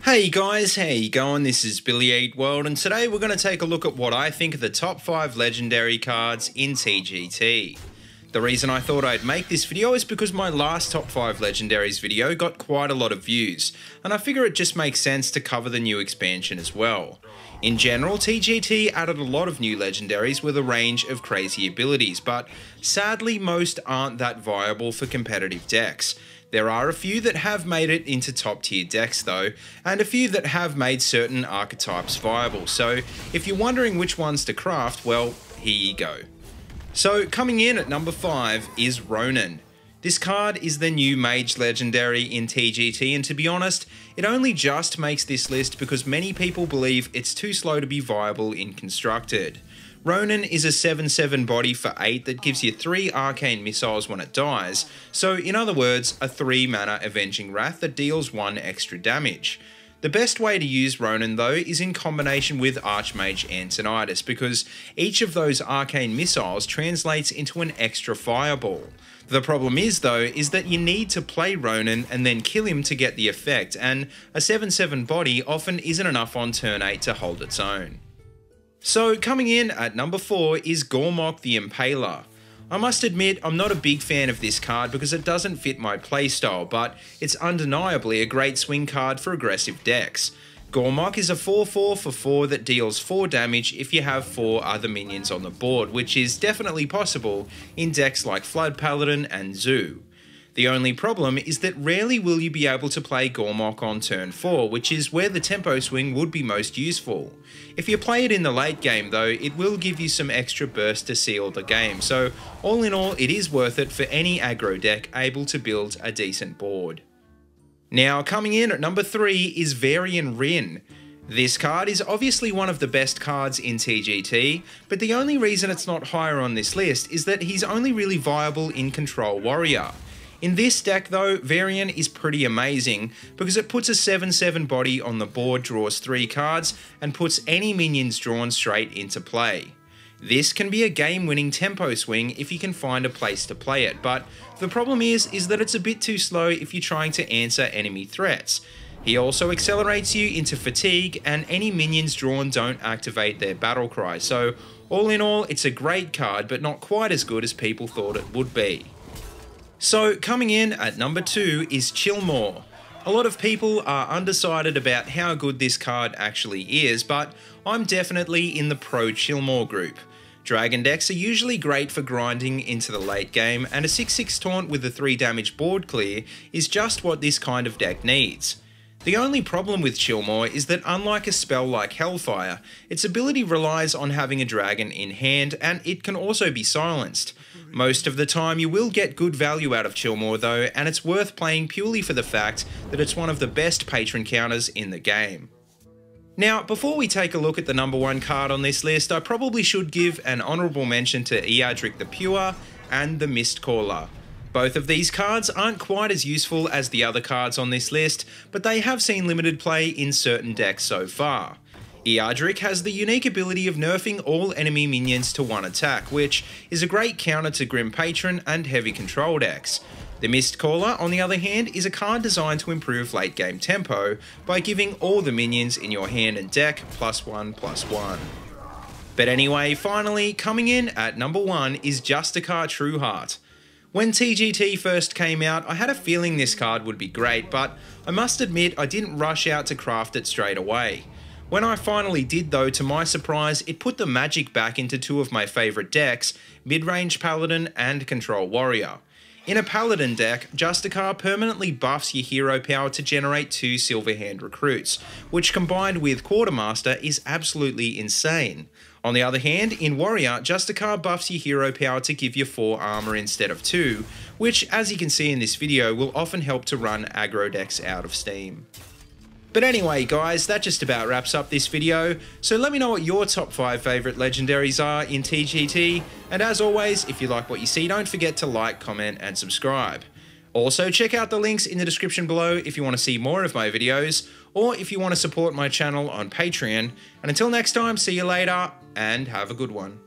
Hey guys, how you going? This is BillyEatWorld, and today we're going to take a look at what I think are the top 5 legendary cards in TGT. The reason I thought I'd make this video is because my last top 5 legendaries video got quite a lot of views, and I figure it just makes sense to cover the new expansion as well. In general, TGT added a lot of new legendaries with a range of crazy abilities, but sadly most aren't that viable for competitive decks. There are a few that have made it into top tier decks though, and a few that have made certain archetypes viable, so if you're wondering which ones to craft, well, here you go. So coming in at number 5 is Ronin. This card is the new mage legendary in TGT, and to be honest, it only just makes this list because many people believe it's too slow to be viable in constructed. Ronin is a 7/7 body for 8 that gives you 3 arcane missiles when it dies, so in other words, a 3 mana Avenging Wrath that deals 1 extra damage. The best way to use Ronin though is in combination with Archmage Antonidas, because each of those arcane missiles translates into an extra fireball. The problem is though, is that you need to play Ronin and then kill him to get the effect, and a 7/7 body often isn't enough on turn 8 to hold its own. So coming in at number 4 is Gormok the Impaler. I must admit I'm not a big fan of this card because it doesn't fit my playstyle, but it's undeniably a great swing card for aggressive decks. Gormok is a 4/4 for 4 that deals 4 damage if you have 4 other minions on the board, which is definitely possible in decks like Flood Paladin and Zoo. The only problem is that rarely will you be able to play Gormok on turn 4, which is where the tempo swing would be most useful. If you play it in the late game though, it will give you some extra burst to seal the game, so all in all it is worth it for any aggro deck able to build a decent board. Now coming in at number 3 is Varian Rin. This card is obviously one of the best cards in TGT, but the only reason it's not higher on this list is that he's only really viable in Control Warrior. In this deck though, Varian is pretty amazing because it puts a 7/7 body on the board, draws 3 cards, and puts any minions drawn straight into play. This can be a game-winning tempo swing if you can find a place to play it, but the problem is that it's a bit too slow if you're trying to answer enemy threats. He also accelerates you into fatigue, and any minions drawn don't activate their battle cry, so all in all it's a great card but not quite as good as people thought it would be. So coming in at number 2 is Chillmore. A lot of people are undecided about how good this card actually is, but I'm definitely in the pro Chillmore group. Dragon decks are usually great for grinding into the late game, and a 6/6 taunt with a 3 damage board clear is just what this kind of deck needs. The only problem with Chillmore is that unlike a spell like Hellfire, its ability relies on having a dragon in hand, and it can also be silenced. Most of the time you will get good value out of Chillmore though, and it's worth playing purely for the fact that it's one of the best patron counters in the game. Now, before we take a look at the number 1 card on this list, I probably should give an honourable mention to Eadric the Pure and the Mistcaller. Both of these cards aren't quite as useful as the other cards on this list, but they have seen limited play in certain decks so far. Eadric has the unique ability of nerfing all enemy minions to 1 attack, which is a great counter to Grim Patron and heavy control decks. The Mistcaller, on the other hand, is a card designed to improve late game tempo by giving all the minions in your hand and deck +1/+1. But anyway, finally, coming in at number 1 is Justicar Trueheart. When TGT first came out, I had a feeling this card would be great, but I must admit I didn't rush out to craft it straight away. When I finally did though, to my surprise, it put the magic back into 2 of my favourite decks, Midrange Paladin and Control Warrior. In a Paladin deck, Justicar permanently buffs your hero power to generate 2 Silverhand recruits, which combined with Quartermaster is absolutely insane. On the other hand, in Warrior, Justicar buffs your hero power to give you 4 armor instead of 2, which as you can see in this video will often help to run aggro decks out of steam. But anyway guys, that just about wraps up this video, so let me know what your top 5 favourite legendaries are in TGT, and as always, if you like what you see, don't forget to like, comment and subscribe. Also, check out the links in the description below if you want to see more of my videos, or if you want to support my channel on Patreon, and until next time, see you later, and have a good one.